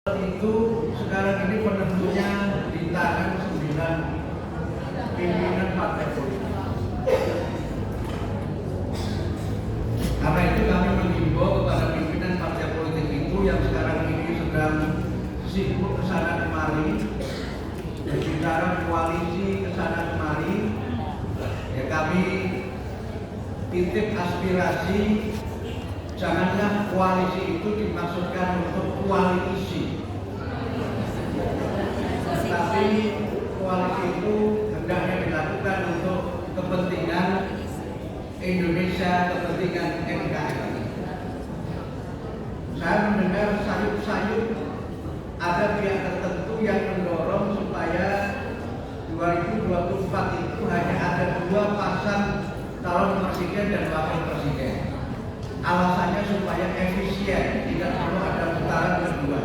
Itu sekarang ini penentunya di tangan 9 pimpinan partai politik. Karena itu kami menghimbau kepada pimpinan partai politik itu yang sekarang ini sedang sibuk kesana kemari, berbicara koalisi kesana kemari, ya kami titip aspirasi. Janganlah koalisi itu dimaksudkan untuk koalisi, tapi koalisi itu hendaknya dilakukan untuk kepentingan Indonesia, kepentingan NKRI. Saya mendengar sayup-sayup ada pihak tertentu yang mendorong supaya 2024 itu hanya ada 2 pasang calon presiden dan wakil presiden. Alasannya supaya efisien, tidak perlu ada putaran kedua.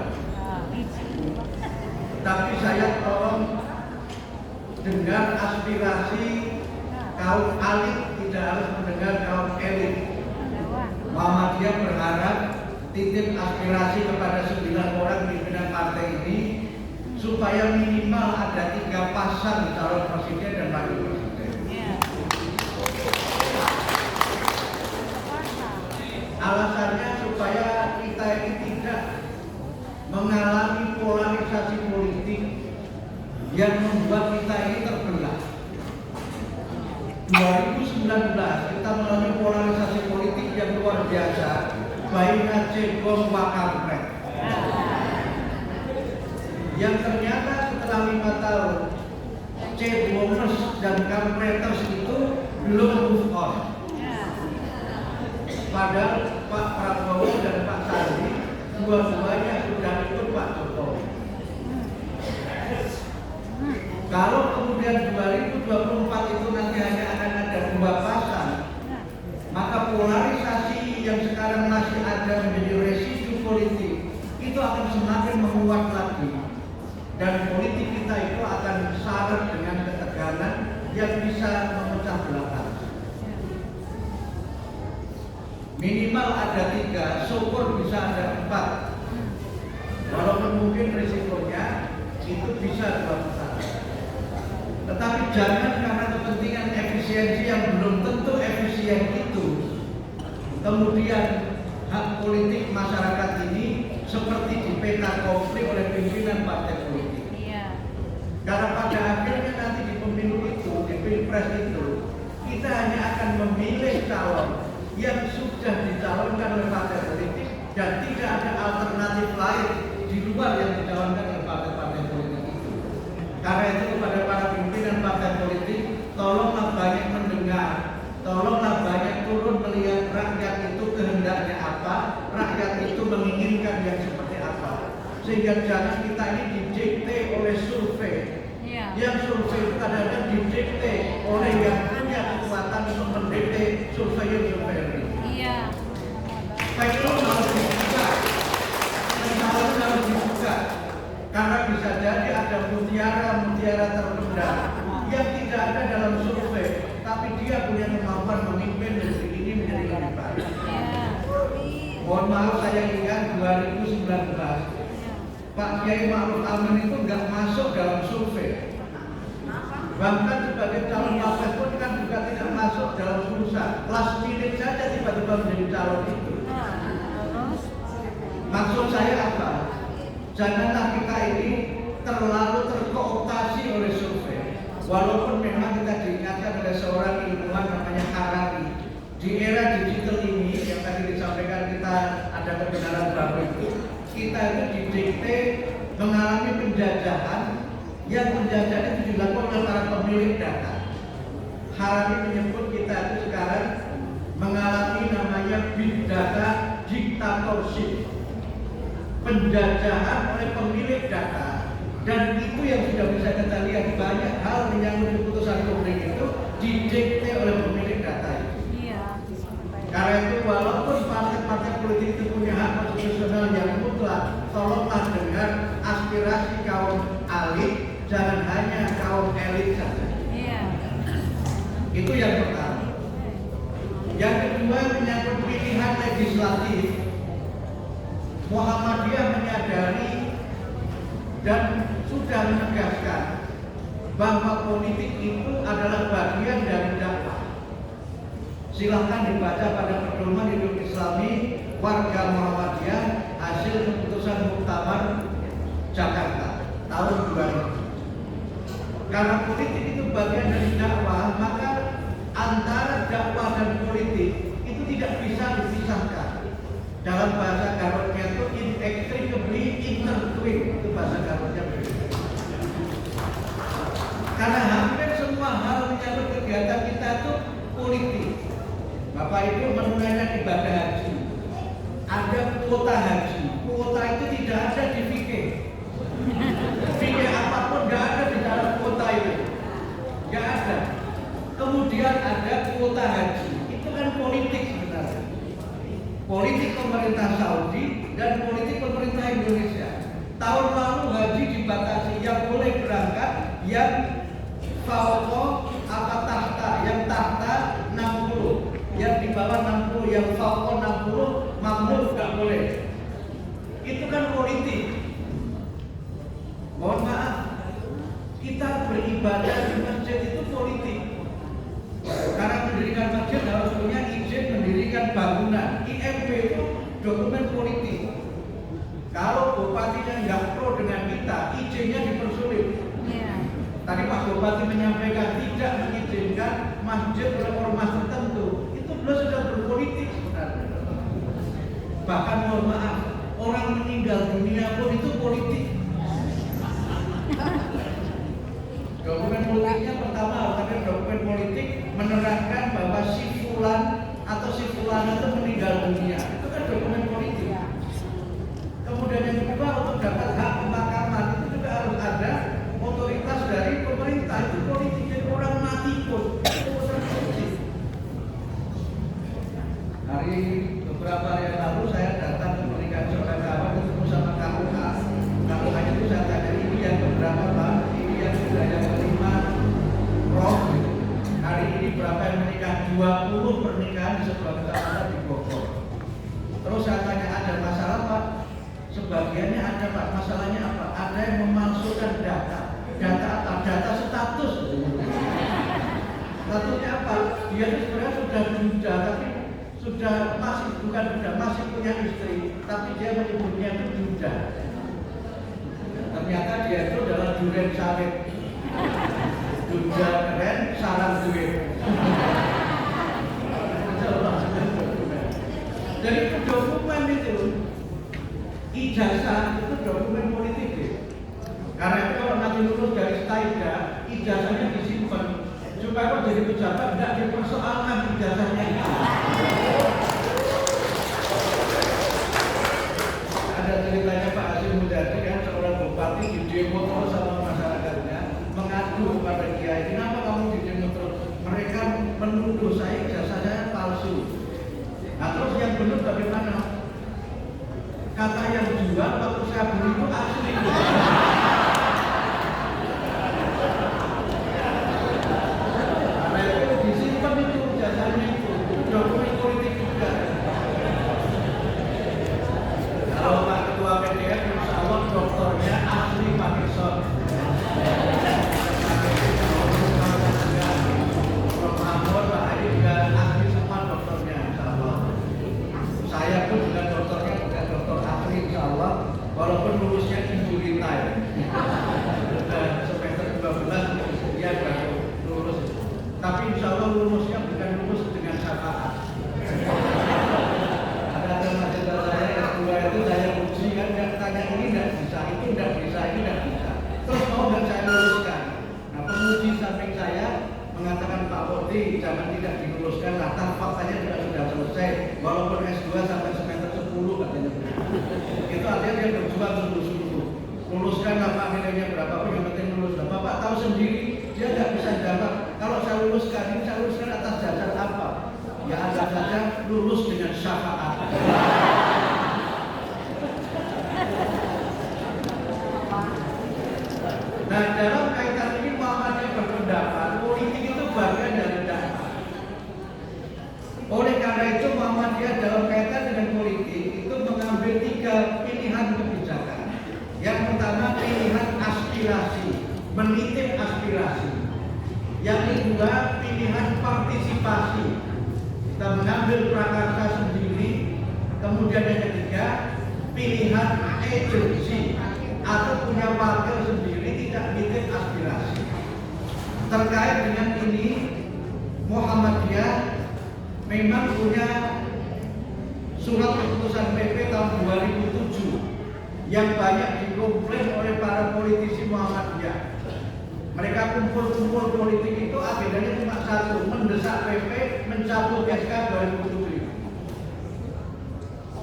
Tapi saya tolong dengar aspirasi kaum elit, tidak harus mendengar kaum elit. Muhammadiyah berharap titip aspirasi kepada 9 orang pimpinan partai ini supaya minimal ada 3 pasang calon presiden dan wakil presiden. Alasannya supaya kita ini tidak mengalami polarisasi politik yang membuat kita ini terbelah. 2019 kita mengalami polarisasi politik yang luar biasa, baina cebong wakampret. Yang ternyata setelah 5 tahun cebongers dan kampreters itu belum move on. Padahal Pak Prabowo dan Pak Sandi dua-duanya sudah ikut Pak Jokowi. Kalau kemudian 2024 itu nanti hanya akan ada 2 pasang, maka polarisasi yang sekarang masih ada menjadi residu politik itu akan semakin menguat lagi, dan politik kita itu akan syarat dengan ketegangan yang bisa memecah belah. Minimal ada 3, syukur bisa ada 4. Walaupun mungkin risikonya itu bisa 2 putaran. Tetapi jangan karena kepentingan efisiensi yang belum tentu efisien itu, kemudian hak politik masyarakat ini seperti dipeta konflik oleh pimpinan partai politik. Karena pada akhirnya nanti di pemilu itu, di pilpres itu, kita hanya akan memilih calon yang sudah dicalonkan oleh partai politik dan tidak ada alternatif lain di luar yang dicalonkan oleh partai-partai politik itu. Karena itu kepada para pimpinan partai politik, tolonglah banyak mendengar, tolonglah banyak turun melihat rakyat itu kehendaknya apa, rakyat itu menginginkan yang seperti apa. Sehingga jangan kita ini didikte oleh survei. Yang survei itu kadang-kadang didikte oleh yang punya kekuatan untuk mendikte survei-survei. Peklon harus dibuka, pencalonan harus dibuka, karena bisa jadi ada mutiara-mutiara terpendam yang tidak ada dalam survei, tapi dia punya kemampuan memimpin negeri ini menjadi lebih baik. Mohon maaf, saya ingat 2019 Pak Kiai Ma'ruf Amin itu nggak masuk dalam survei. Bahkan sebagai calon wapres pun kan juga tidak masuk dalam bursa. Last minute saja tiba-tiba menjadi calon itu. Maksud saya apa? Janganlah kita ini terlalu terkooptasi oleh survei. Walaupun memang kita diingatkan oleh seorang ilmuwan namanya Harari, di era digital ini yang tadi disampaikan kita ada kebenaran baru itu, kita itu didikte mengalami penjajahan, yang penjajahan itu dilakukan oleh para pemilik data. Harari menyebut kita itu sekarang mengalami namanya big data dictatorship, penjajahan oleh pemilik data. Dan itu yang sudah bisa kita lihat, banyak hal menyangkut keputusan publik itu didikte oleh pemilik data itu. Karena itu walaupun partai-partai politik itu punya hak konstitusional yang mutlak, tolonglah dengar aspirasi kaum elit, jangan hanya kaum elit saja. Itu yang pertama. Yang kedua menyangkut pilihan legislatif. Muhammadiyah menyadari dan sudah menegaskan bahwa politik itu adalah bagian dari dakwah. Silahkan dibaca pada pedoman hidup Islami warga Muhammadiyah hasil keputusan Muktamar Jakarta tahun 2000. Karena politik itu bagian dari dakwah, maka antara dakwah dan politik itu tidak bisa dipisahkan. Dalam bahasa Garutnya itu inextricably intertwined, itu bahasa Garutnya. Karena hampir semua hal menyangkut kegiatan kita itu politik. Bapak Ibu menunaikan ibadah haji, ada kuota haji. Kuota itu tidak ada di fikih. Fikih apapun tidak ada di dalam kuota itu, tidak ada. Kemudian ada kuota haji, itu kan politik sebenarnya. Politik pemerintah Saudi dan politik pemerintah Indonesia. Tahun lalu haji dibatasi, yang boleh berangkat yang fauqa apa tahta, yang tahta 60, yang di bawah 60, yang fauqa 60 mamnu tidak boleh. Itu kan politik. Mohon maaf, kita beribadah di masjid itu politik. Karena mendirikan masjid harus punya izin mendirikan bangunan. IMB itu dokumen politik. Kalau bupatinya nggak pro dengan kita, izinnya dipersulit. Tadi Pak Bupati menyampaikan tidak mengizinkan masjid oleh ormas tertentu. Itu belum sudah berpolitik sebenarnya. Bahkan mohon maaf, orang meninggal dunia pun itu politik. Dokumen politiknya pertama harus ada dokumen politik menerangkan bahwa si fulan atau si fulana itu meninggal dunia. Itu kan dokumen politik. Kemudian yang kedua, untuk dapat hak pemakaman itu juga harus ada otoritas dari pemerintah. Itu politik. Jadi orang mati pun itu urusan politik. Beberapa hari yang lalu saya datang ke pernikahan saudara kawan, ketemu sama KUA. KUA itu saya tanya, ini yang keberapa Pak? Ini yang sudah yang kelima. Prof, hari ini berapa yang menikah? 20 pernikahan di sebuah kecamatan di Bogor. Terus saya tanya, ada masalah Pak? Sebagiannya ada Pak. Masalahnya apa? Ada yang memalsukan data. Data apa? Data status. Statusnya apa? Dia itu sebenarnya sudah duda, tapi sudah masih bukan duda, masih punya istri, tapi dia menyebutnya itu duda. Ternyata dia itu adalah duren sawit. Duda keren, sarang duit. Jadi itu dokumen itu, ijazah itu dokumen politik. Karena itu kalau nanti lulus dari Staida, ijazahnya disimpan supaya kalau jadi pejabat tidak dipersoalkan ijazahnya itu. Ada ceritanya Pak Hasim Mujadi kan, seorang bupati di demo terus sama masyarakatnya, mengadu kepada dia, kenapa kamu di demo terus? Mereka menuduh saya ijazahnya palsu. Nah terus yang benar bagaimana? Kata yang jual waktu saya beli itu asli. Karena itu disimpan itu jasanya itu dokumen politik juga. Kalau Pak Ketua PDS, insya Allah doktornya asli Pak Kirson. Prof. Mahmud, Pak Adi juga asli semua doktornya, insya Allah. Saya pun juga doktornya bukan doktor asli, insya Allah. Walaupun lulusnya injury time. Semester 12 dia baru lulus. Tapi insya Allah lulusnya bukan lulus dengan syafaat. Ada mahasiswa saya yang kedua itu saya uji kan, tanya ini tidak bisa, itu tidak bisa, ini tidak bisa. Terus mau nggak saya luluskan? Nah penguji samping saya mengatakan Pak Wodi jangan tidak diluluskan, latar faktanya juga sudah selesai. Walaupun S2 sampai semester 10 katanya. Itu artinya dia berjuang sungguh-sungguh. Luluskan apa nilainya berapa pun yang penting lulus. Nah, Bapak tahu sendiri dia nggak bisa jawab. Kalau saya luluskan ini saya luluskan atas dasar apa? Ya ada saja lulus dengan syafaat. Nah dalam kaitan ini Muhammadiyah berpendapat politik itu bagian dari dakwah. Oleh karena itu Muhammadiyah dalam kaitan dengan politik itu mengambil 3 pilihan kebijakan. Yang pertama pilihan aspirasi, menitip aspirasi. Yang kedua, pilihan partisipasi. Kita mengambil prakarsa sendiri. Kemudian yang ketiga, pilihan agensi atau punya wakil sendiri, tidak nitip aspirasi. Terkait dengan ini, Muhammadiyah memang punya surat keputusan PP tahun 2007 yang banyak dikomplain oleh para politisi Muhammadiyah. Mereka kumpul-kumpul politik itu agendanya cuma satu, mendesak PP mencabut SK 2007.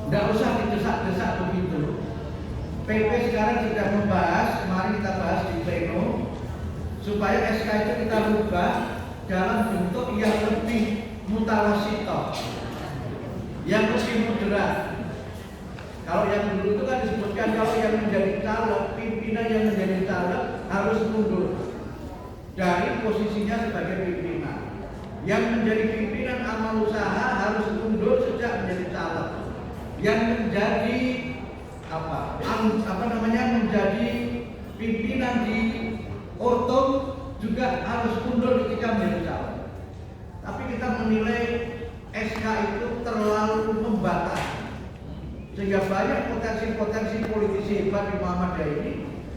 Tidak usah didesak-desak begitu. PP sekarang sudah membahas, mari kita bahas di pleno, supaya SK itu kita rubah dalam bentuk yang lebih mutawasitoh, yang lebih moderat. Kalau yang dulu itu kan disebutkan kalau yang menjadi caleg, pimpinan yang menjadi caleg harus mundur dari posisinya sebagai pimpinan. Yang menjadi pimpinan amal usaha harus mundur sejak menjadi caleg. Yang menjadi menjadi pimpinan di Ortom juga harus mundur ketika menjadi caleg. Tapi kita menilai SK itu terlalu membatasi, sehingga banyak potensi-potensi politisi hebat di Muhammadiyah ini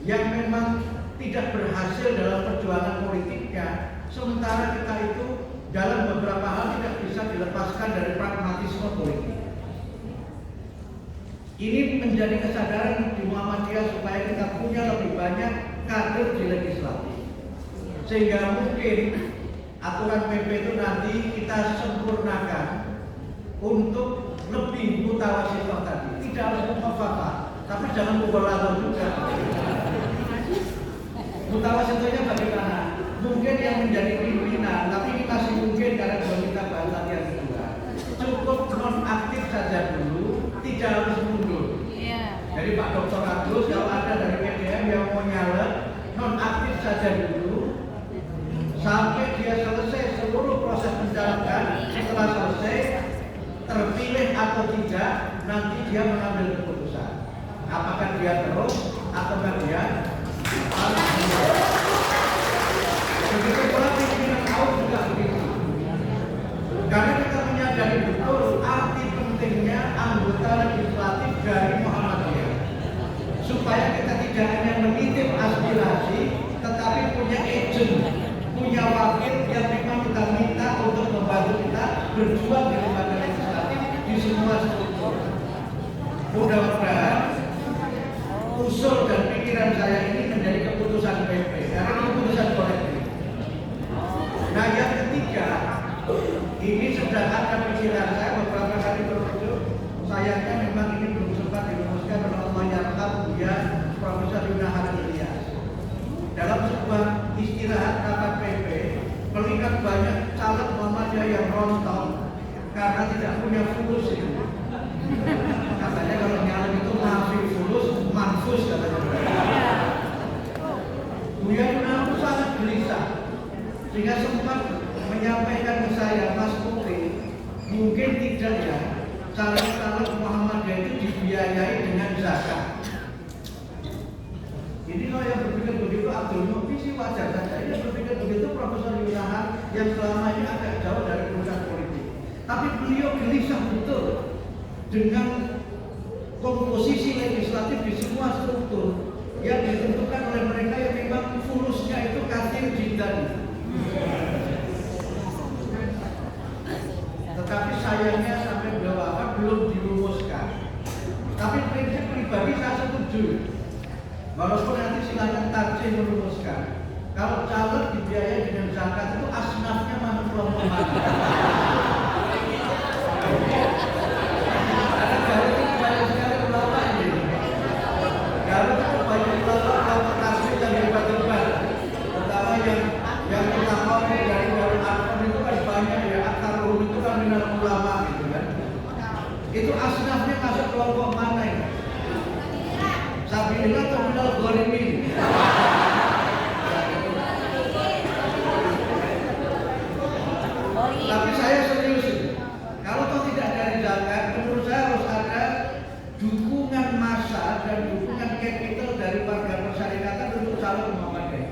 yang memang tidak berhasil dalam perjuangan politiknya, sementara kita itu dalam beberapa hal tidak bisa dilepaskan dari pragmatisme politik. Ini menjadi kesadaran di Muhammadiyah supaya kita punya lebih banyak kader di legislatif, sehingga mungkin aturan PP itu nanti kita sempurnakan untuk lebih mutawasitoh tadi. Tidak harus mufakat, tapi jangan mubalaghah juga. Mutawasitohnya bagaimana? Mungkin yang menjadi pimpinan, tapi ini masih mungkin karena belum kita bahas lagi yang kedua. Cukup nonaktif saja dulu, tidak harus mundur. Jadi Pak Dr. Agus, kalau ada dari PDM yang mau nyalek, nonaktif saja dulu sampai dia selesai seluruh proses pencalekan. Setelah selesai, terpilih atau tidak, nanti dia mengambil keputusan apakah dia terus atau dia harus mundur. Begitu pula pimpinan kaum juga begitu. Karena kita menyadari betul arti pentingnya anggota legislatif dari Muhammadiyah, supaya kita tidak hanya menitip aspirasi, tetapi punya agent, punya wakil yang memang kita minta untuk membantu kita berjuang di lembaga legislatif di semua struktur. Mudah-mudahan usul dan pikiran saya ini menjadi keputusan PP, karena ini keputusan kolektif. Nah yang ketiga, ini sudah ada pikiran saya beberapa kali berwujud. Sayangnya memang ini belum sempat dirumuskan oleh Allah Yarham dia Profesor Yunahar Ilyas. Dalam sebuah istirahat rapat PP, melihat banyak caleg Muhammadiyah yang rontok karena tidak punya fulus itu. Katanya kalau nyalek itu masih fulus, manfus katanya. Buya Yunahar sangat gelisah, sehingga sempat menyampaikan ke saya, Mas Putri, mungkin tidak ya caleg-caleg Muhammadiyah itu dibiayai dengan zakat. Ini kalau yang berpikir begitu Abdul Mukti sih wajar saja. Yang berpikir begitu Profesor Yunahar yang selama ini agak jauh dari urusan politik. Tapi beliau gelisah betul dengan komposisi legislatif di semua struktur yang ditentukan oleh mereka yang memang fulusnya itu kathir jindan. Tetapi sayangnya sampai beliau wafat belum dirumuskan. Tapi prinsip pribadi saya setuju. Walaupun nanti silakan tarjih merumuskan. Kalau caleg dibiayai dengan zakat itu asnafnya mana kelompok mana? Ada Garut itu banyak sekali ulama ini. Garut itu banyak ulama kelompok tasbih yang hebat-hebat. Pertama yang utama dari Darul Arqam itu kan banyak ya. Aktarul itu kan minal ulama gitu kan. Itu asnafnya masuk kelompok mana ini? Sabilillah atau minal ghalimin? Tapi saya serius, kalau toh tidak dari zakat, menurut saya harus ada dukungan massa dan dukungan capital dari warga persyarikatan untuk selalu Muhammadiyah.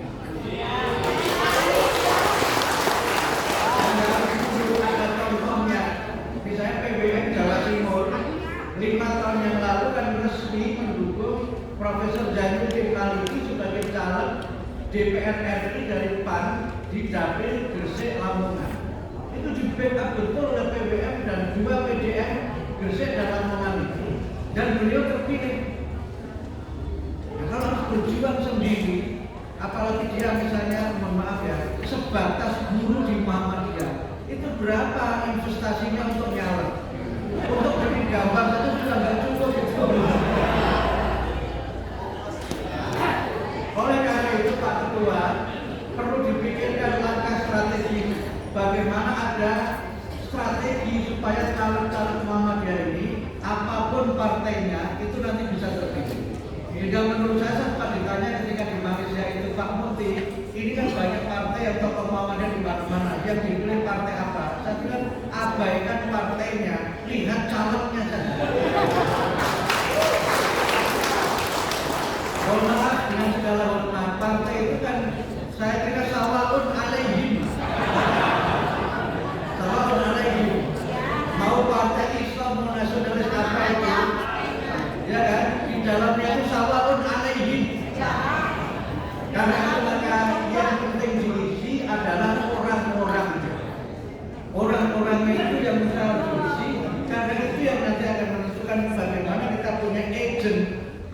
Ada contohnya, misalnya PBN Jawa Timur 5 tahun yang lalu kan resmi mendukung Profesor Zainuddin Maliki sebagai caleg DPR RI dari PAN di Dapil Gresik Lamongan. Itu di backup betul oleh PBM dan 2 PDM Gresik dan Lamongan itu, dan beliau terpilih. Nah, kalau berjuang sendiri, apalagi dia misalnya, mohon maaf ya, sebatas guru di Muhammadiyah, itu berapa investasinya untuk nyalek? Untuk bikin gambar itu sudah nggak cukup itu. Oleh karena itu Pak Ketua, perlu dipikirkan langkah strategi bagaimana ada strategi supaya caleg-caleg Muhammadiyah ini apapun partainya itu nanti bisa terpilih. Sehingga menurut saya sempat ditanya ketika di Malaysia itu Pak Muti, ini kan banyak partai yang tokoh Muhammadiyah di mana-mana, yang dipilih partai apa? Saya bilang abaikan partainya, lihat calegnya saja. Mohon maaf dengan segala hormat, partai itu kan saya kira sawaun alaihim. Sawaun alaihim. Mau partai Islam, mau nasionalis apa itu? Ya kan? Di dalamnya itu sawaun alaihim. Karena itu maka yang penting diisi adalah orang-orangnya. Orang-orangnya itu yang bisa diisi, karena itu yang nanti akan menentukan bagaimana kita punya agent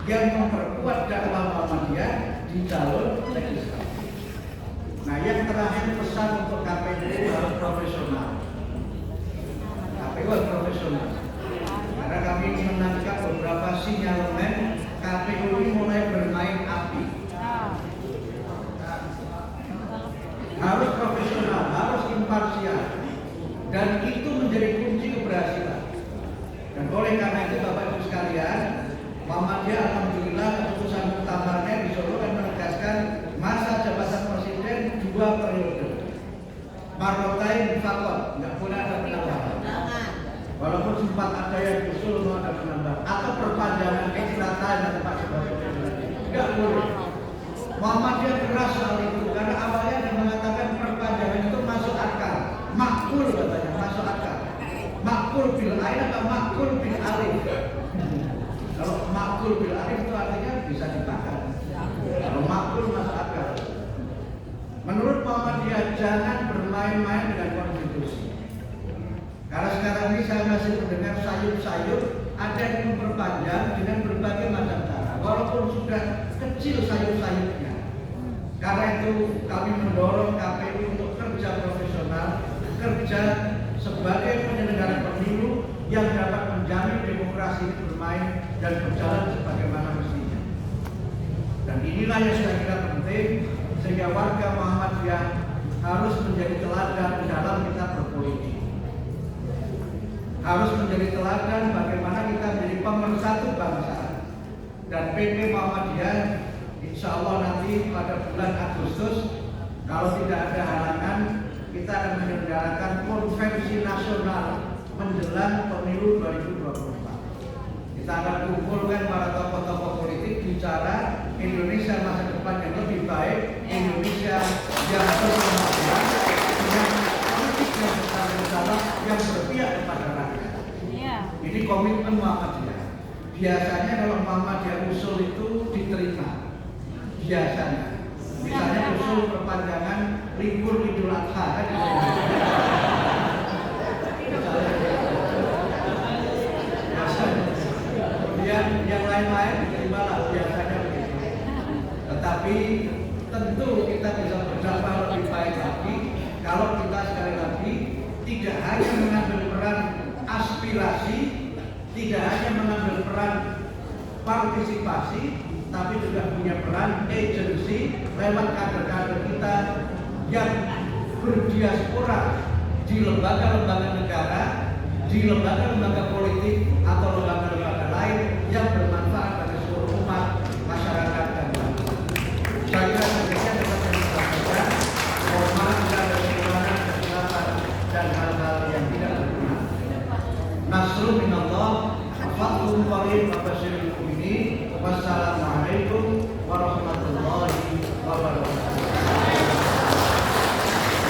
yang memperkuat dakwah Muhammadiyah di jalur legislatif. Nah, yang terakhir pesan untuk KPU harus profesional. KPU harus profesional. Karena kami menangkap beberapa sinyalemen KPU ini mulai bermain api. Harus profesional, harus imparsial, dan itu menjadi kunci keberhasilan. Dan oleh karena itu Bapak Ibu sekalian, Muhammadiyah alhamdulillah keputusan muktamarnya di Solo kan menegaskan masa jabatan presiden 2 periode. Marrotain fakot, nggak boleh ada penambahan. Walaupun sempat ada yang usul mau ada penambahan atau perpanjangan ekstra time atau Pak Sebagainya, nggak boleh. Muhammadiyah keras soal itu karena awalnya dia mengatakan perpanjangan itu masuk akal, makul katanya, masuk akal. Makul bil ain atau makul bil alif. Kalau makul bil alif itu artinya bisa dipakai. Kalau makul masuk akal. Menurut Muhammadiyah jangan bermain-main dengan konstitusi. Karena sekarang ini saya masih mendengar sayup-sayup ada yang memperpanjang dengan berbagai macam cara. Walaupun sudah kecil sayup-sayupnya. Karena itu kami mendorong KPU untuk kerja profesional, kerja sebagai penyelenggara pemilu yang dapat menjamin demokrasi ini bermain dan berjalan sebagaimana mestinya. Dan inilah yang saya kira penting sehingga warga Muhammadiyah harus menjadi teladan dalam kita berpolitik. Harus menjadi teladan bagaimana kita menjadi pemersatu bangsa. Dan PP Muhammadiyah insya Allah nanti pada bulan Agustus kalau tidak ada halangan kita akan menyelenggarakan konvensi nasional menjelang pemilu 2024. Kita akan kumpulkan para tokoh-tokoh politik bicara Indonesia masa depan yang lebih baik, Indonesia yang berkelanjutan, dengan politik yang bersama yang berpihak kepada rakyat. Ini komitmen Muhammadiyah. Biasanya kalau Muhammadiyah usul itu diterima. Biasanya, misalnya usul perpanjangan libur Idul Adha kan? Kemudian yang lain-lain terimalah biasanya begitu. Tetapi tentu kita bisa berdakwah lebih baik lagi kalau kita sekali lagi tidak hanya mengambil peran aspirasi, tidak hanya mengambil peran partisipasi, tapi juga punya peran agensi lewat kader-kader kita yang berdiaspora di lembaga-lembaga negara, di lembaga-lembaga politik atau lembaga-lembaga lain yang